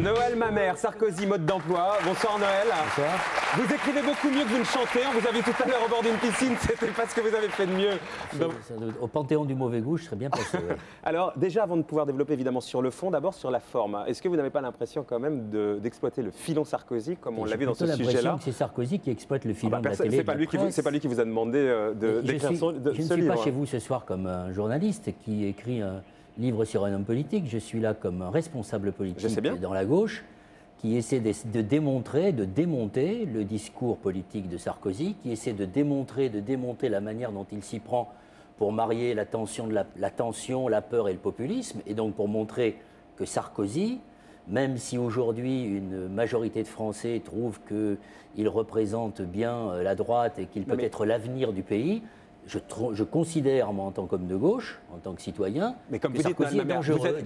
Noël Mamère, Sarkozy, mode d'emploi. Bonsoir Noël. Bonsoir. Vous écrivez beaucoup mieux que vous ne chantez. On vous a vu tout à l'heure au bord d'une piscine. C'était pas ce que vous avez fait de mieux. Donc... Au panthéon du mauvais goût, je serais bien placé. Ouais. Alors déjà, avant de pouvoir développer évidemment sur le fond, d'abord sur la forme. Est-ce que vous n'avez pas l'impression quand même d'exploiter le filon Sarkozy, comme on l'a vu dans ce sujet-là? C'est Sarkozy qui exploite le filon de la télé. C'est pas lui qui vous a demandé d'écrire ce livre. Je ne suis pas chez vous ce soir comme un journaliste qui écrit un livre sur un homme politique. Je suis là comme un responsable politique dans la gauche qui essaie de démontrer, de démonter le discours politique de Sarkozy, qui essaie de démonter la manière dont il s'y prend pour marier la tension, la peur et le populisme, et donc pour montrer que Sarkozy, même si aujourd'hui une majorité de Français trouve qu'il représente bien la droite et qu'il peut être l'avenir du pays, je considère, moi, en tant qu'homme de gauche, en tant que citoyen, que Sarkozy est dangereux.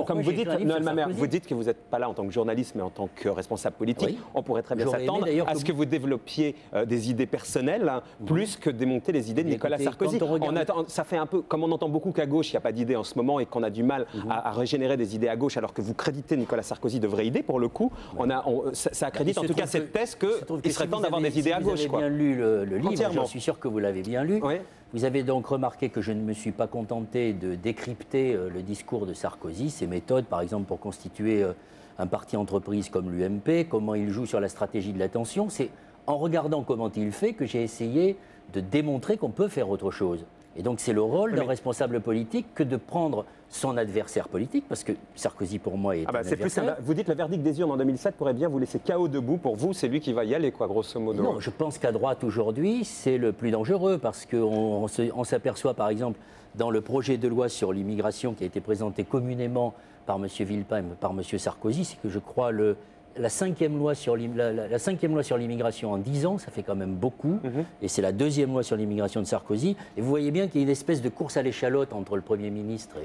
Comme vous dites, Noël Mamère, vous dites que vous n'êtes pas là en tant que journaliste, mais en tant que responsable politique. Oui. On pourrait très bien s'attendre à ce que vous développiez des idées personnelles, plus que démonter les idées de Nicolas Sarkozy. Ça fait un peu, comme on entend beaucoup qu'à gauche, il n'y a pas d'idées en ce moment et qu'on a du mal à régénérer des idées à gauche, alors que vous créditez Nicolas Sarkozy de vraies idées, pour le coup. Ça accrédite en tout cas cette thèse qu'il serait temps d'avoir des idées à gauche. Si vous avez bien lu le livre, je suis sûr que vous l'avez bien lu. Oui. Vous avez donc remarqué que je ne me suis pas contenté de décrypter le discours de Sarkozy, ses méthodes, par exemple, pour constituer un parti entreprise comme l'UMP, comment il joue sur la stratégie de l'attention. C'est en regardant comment il fait que j'ai essayé de démontrer qu'on peut faire autre chose. Et donc c'est le rôle d'un responsable politique que de prendre son adversaire politique, parce que Sarkozy pour moi est un adversaire. Vous dites le verdict des urnes en 2007 pourrait bien vous laisser KO debout. Pour vous, c'est lui qui va y aller, quoi, grosso modo. Non, je pense qu'à droite aujourd'hui, c'est le plus dangereux, parce qu'on s'aperçoit par exemple dans le projet de loi sur l'immigration qui a été présenté communément par M. Villepin et par M. Sarkozy, c'est que je crois la cinquième loi sur l'immigration en 10 ans, ça fait quand même beaucoup. Et c'est la deuxième loi sur l'immigration de Sarkozy. Et vous voyez bien qu'il y a une espèce de course à l'échalote entre le Premier ministre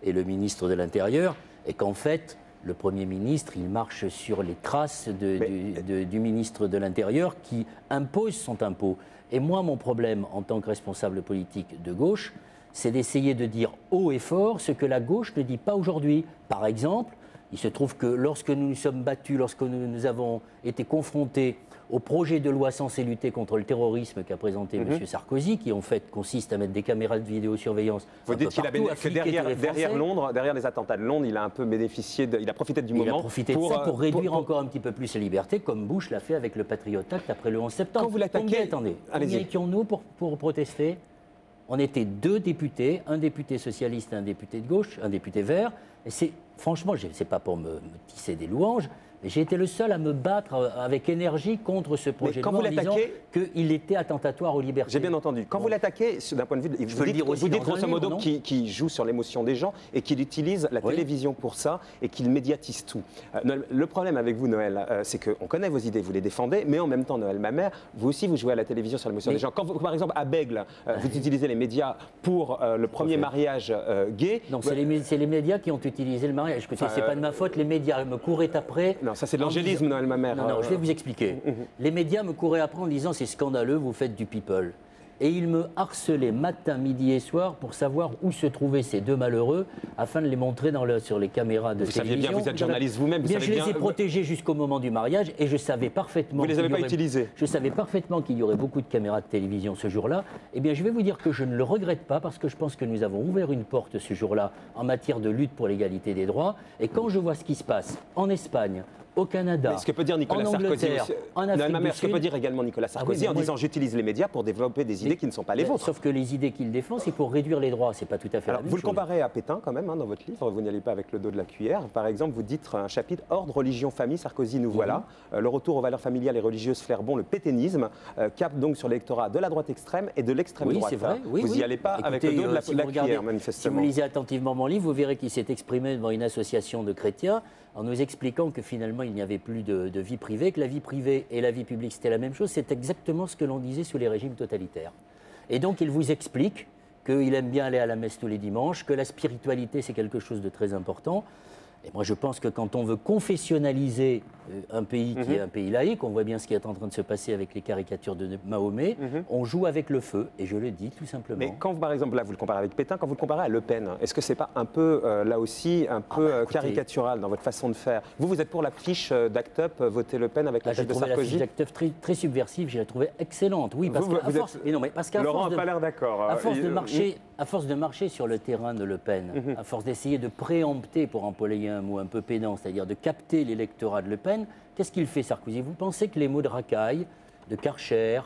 et le ministre de l'Intérieur. Et qu'en fait, le Premier ministre, il marche sur les traces du ministre de l'Intérieur qui impose son tempo. Et moi, mon problème en tant que responsable politique de gauche, c'est d'essayer de dire haut et fort ce que la gauche ne dit pas aujourd'hui. Par exemple, il se trouve que lorsque nous nous sommes battus, lorsque nous avons été confrontés au projet de loi censé lutter contre le terrorisme qu'a présenté M. Sarkozy, qui en fait consiste à mettre des caméras de vidéosurveillance. Vous dites qu'il derrière Londres, derrière les attentats de Londres, il a un peu bénéficié, il a profité du moment. Il a profité de ça pour réduire encore un petit peu plus les libertés, comme Bush l'a fait avec le Patriot Act après le 11 septembre. Quand vous l'attaquez, combien étions-nous pour protester? On était 2 députés, un député socialiste et un député de gauche, un député vert. Et franchement, ce n'est pas pour me tisser des louanges, mais j'ai été le seul à me battre avec énergie contre ce projet de loi en disant qu'il était attentatoire aux libertés. J'ai bien entendu. Quand vous l'attaquez, d'un point de vue, vous dites grosso modo qu'il joue sur l'émotion des gens et qu'il utilise la télévision pour ça et qu'il médiatise tout. Le problème avec vous, Noël, c'est qu'on connaît vos idées, vous les défendez, mais en même temps, Noël Mamère, vous aussi, vous jouez à la télévision sur l'émotion des gens. Quand par exemple, à Bègle, vous utilisez les médias pour le premier mariage gay. Non, c'est les médias qui ont utilisé le mariage. Écoutez, c'est pas de ma faute, les médias me couraient après. Non, ça c'est de l'angélisme, Noël Mamère. Non, je vais vous expliquer. Les médias me couraient après en disant c'est scandaleux, vous faites du people. Et ils me harcelaient matin, midi et soir pour savoir où se trouvaient ces 2 malheureux afin de les montrer sur les caméras de télévision. Vous saviez bien, vous êtes journaliste vous-même. Je les ai protégés jusqu'au moment du mariage et je savais parfaitement. Vous ne les avez pas utilisés. Je savais parfaitement qu'il y aurait beaucoup de caméras de télévision ce jour-là. Eh bien, je vais vous dire que je ne le regrette pas parce que je pense que nous avons ouvert une porte ce jour-là en matière de lutte pour l'égalité des droits. Et quand je vois ce qui se passe en Espagne, au Canada, ce que peut dire Nicolas en Angleterre, Sarkozy, en Afrique du Sud. Ce que peut dire également Nicolas Sarkozy en disant j'utilise les médias pour développer des idées qui ne sont pas les vôtres. Sauf que les idées qu'il défend, c'est pour réduire les droits. C'est pas tout à fait la même chose. Vous le comparez à Pétain quand même dans votre livre. Vous n'y allez pas avec le dos de la cuillère. Par exemple, vous dites un chapitre Ordre, religion, famille. Sarkozy, nous voilà. Le retour aux valeurs familiales et religieuses Flairbon, le pétainisme, cap donc sur l'électorat de la droite extrême et de l'extrême droite. C'est vrai. Vous n'y allez pas avec le dos de la cuillère, manifestement. Si vous lisez attentivement mon livre, vous verrez qu'il s'est exprimé devant une association de chrétiens en nous expliquant que finalement il n'y avait plus de vie privée, que la vie privée et la vie publique c'était la même chose. C'est exactement ce que l'on disait sous les régimes totalitaires. Et donc il vous explique qu'il aime bien aller à la messe tous les dimanches, que la spiritualité c'est quelque chose de très important. Et moi, je pense que quand on veut confessionnaliser un pays qui est un pays laïque, on voit bien ce qui est en train de se passer avec les caricatures de Mahomet, on joue avec le feu, et je le dis tout simplement. Mais quand, par exemple, là, vous le comparez avec Pétain, quand vous le comparez à Le Pen, est-ce que c'est pas un peu, là aussi, un peu caricatural dans votre façon de faire? Vous êtes pour la fiche d'Act Up, voter Le Pen avec la fiche de Sarkozy? La fiche d'Act Up très subversive, je l'ai trouvée excellente. Oui, parce qu'à Laurent n'a pas l'air d'accord. À force de marcher sur le terrain de Le Pen, à force d'essayer de préempter, pour employer un mot un peu pédant, c'est-à-dire de capter l'électorat de Le Pen, qu'est-ce qu'il fait, Sarkozy? Vous pensez que les mots de racaille, de Karcher,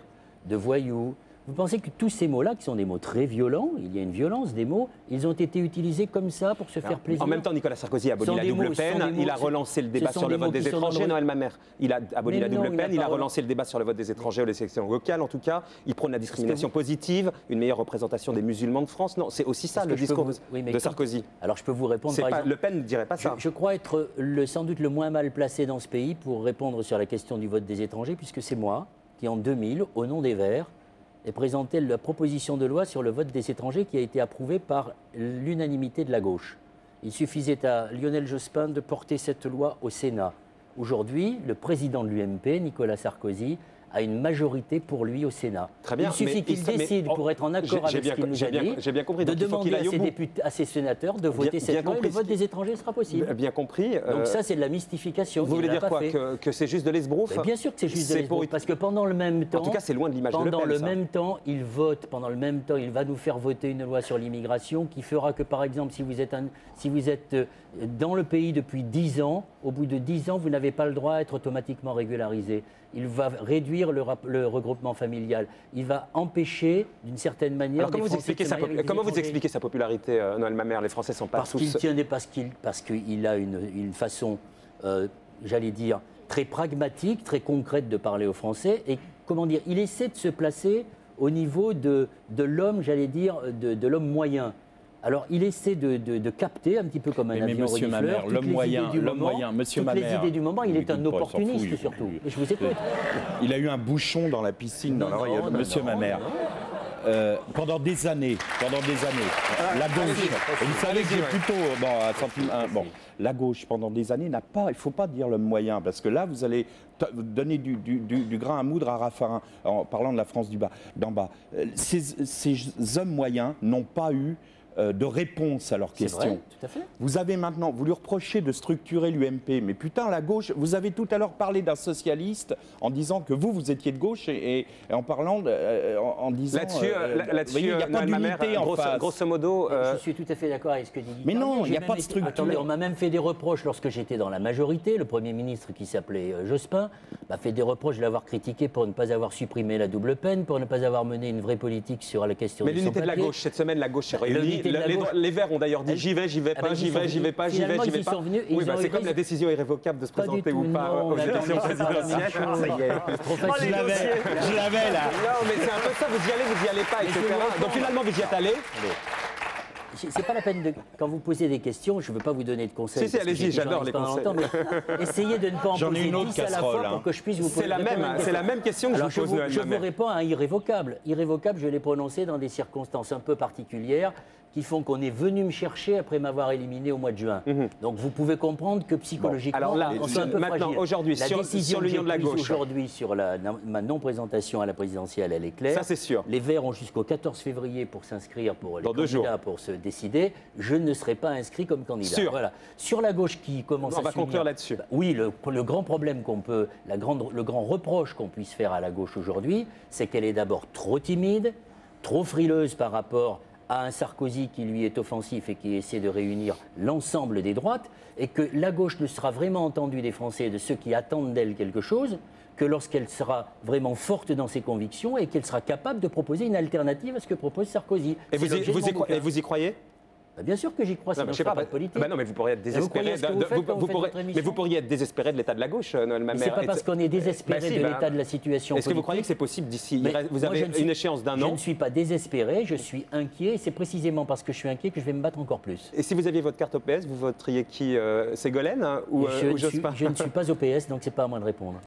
de voyou, vous pensez que tous ces mots-là, qui sont des mots très violents, il y a une violence des mots, ils ont été utilisés comme ça pour se faire plaisir? En même temps, Nicolas Sarkozy a aboli la double peine, il a relancé le débat sur le vote des étrangers, Noël Mamère. Il a aboli la double peine, il a relancé le débat sur le vote des étrangers ou les élections locales, en tout cas. Il prône la discrimination positive, une meilleure représentation des musulmans de France. Non, c'est aussi ça le discours de Sarkozy. Alors je peux vous répondre, par exemple. Le Pen ne dirait pas ça. Je crois être sans doute le moins mal placé dans ce pays pour répondre sur la question du vote des étrangers, puisque c'est moi qui, en 2000, au nom des Verts, et présenté la proposition de loi sur le vote des étrangers qui a été approuvée par l'unanimité de la gauche. Il suffisait à Lionel Jospin de porter cette loi au Sénat. Aujourd'hui, le président de l'UMP, Nicolas Sarkozy, a une majorité pour lui au Sénat. Très bien, il suffit qu'il décide, pour être en accord avec ce qu'il nous a dit, de demander à ses sénateurs de voter cette loi et le vote des étrangers sera possible. Bien compris. Donc ça, c'est de la mystification. Vous voulez dire quoi? Que c'est juste de l'esbrouf? Bien sûr que c'est juste de l'esbrouf, parce que pendant le même temps... En tout cas, c'est loin de l'image de Le Pen. Pendant le même temps, il vote. Pendant le même temps, il va nous faire voter une loi sur l'immigration qui fera que, par exemple, si vous êtes dans le pays depuis 10 ans, au bout de 10 ans, vous n'avez pas le droit à être automatiquement régularisé. Il va réduire le regroupement familial. Il va empêcher, d'une certaine manière... Alors, comment vous expliquez sa popularité, Noël Mamère? Les Français sont pas tous... Parce qu'il a une façon, j'allais dire, très pragmatique, très concrète de parler aux Français. Et, comment dire, il essaie de se placer au niveau de l'homme, j'allais dire, de l'homme moyen. Alors, il essaie de capter un petit peu comme un avion renifleur toutes les idées du moment. Il est un opportuniste surtout. Et je vous écoute. Il a eu un bouchon dans la piscine dans l'oreille de Monsieur Mamère. Pendant des années, la gauche. Vous savez que j'ai plutôt la gauche pendant des années n'a pas. Il faut pas dire le moyen parce que là vous allez donner du grain à moudre à Raffarin en parlant de la France d'en bas. Ces hommes moyens n'ont pas eu de réponse à leurs questions. Vrai, tout à fait. Vous avez maintenant, vous lui reprochez de structurer l'UMP, mais putain, la gauche, vous avez tout à l'heure parlé d'un socialiste en disant que vous étiez de gauche et en parlant, en disant... Là-dessus, il n'y a pas d'unité en face. Grosso modo... Je suis tout à fait d'accord avec ce que dit Guy. Mais non, il n'y a pas de structure. Attendez, on m'a même fait des reproches lorsque j'étais dans la majorité. Le Premier ministre qui s'appelait Jospin m'a fait des reproches de l'avoir critiqué pour ne pas avoir supprimé la double peine, pour ne pas avoir mené une vraie politique sur la question du sans-papier. Mais l'unité de la gauche, cette semaine, la gauche s'est réunie. Les Verts ont d'ailleurs dit j'y vais pas, j'y vais pas. Oui, c'est comme la décision irrévocable de se présenter ou pas aux élections présidentielles. Je l'avais là. Non, mais c'est un peu ça, vous y allez pas, etc. Donc finalement, vous y êtes allé. C'est pas la peine de... Quand vous posez des questions, je ne veux pas vous donner de conseils. Si, allez-y, j'adore les conseils. Essayez de ne pas en poser 10 à la fois pour que je puisse vous poser c'est la même question que je vous pose. Je vous réponds à un irrévocable. Irrévocable, je l'ai prononcé dans des circonstances un peu particulières qui font qu'on est venu me chercher après m'avoir éliminé au mois de juin. Donc vous pouvez comprendre que psychologiquement, alors là, on est un peu maintenant, aujourd'hui, sur l'union de la gauche. Aujourd'hui, sur ma non-présentation à la présidentielle, elle est claire. Ça, c'est sûr. Les Verts ont jusqu'au 14 février pour s'inscrire pour les candidats, pour se décider. Je ne serai pas inscrit comme candidat. Sûr. Voilà. Sur la gauche qui commence à on va conclure là-dessus. Oui, le grand problème le grand reproche qu'on puisse faire à la gauche aujourd'hui, c'est qu'elle est d'abord trop timide, trop frileuse par rapport à un Sarkozy qui lui est offensif et qui essaie de réunir l'ensemble des droites, et que la gauche ne sera vraiment entendue des Français et de ceux qui attendent d'elle quelque chose que lorsqu'elle sera vraiment forte dans ses convictions et qu'elle sera capable de proposer une alternative à ce que propose Sarkozy. Et vous y croyez ? Bien sûr que j'y crois, sinon je ne pas de politique. Non, mais vous pourriez être désespéré. Mais vous pourriez être désespéré de l'état de la gauche, Noël Mamère. C'est pas parce qu'on est désespéré de l'état de la situation politique. Est-ce que vous croyez que c'est possible d'ici? Vous avez une échéance d'un an. Je ne suis pas désespéré, je suis inquiet. Et c'est précisément parce que je suis inquiet que je vais me battre encore plus. Et si vous aviez votre carte au PS, vous voteriez qui? Ségolène ou Jospin? Je ne suis pas au PS, donc c'est pas à moi de répondre.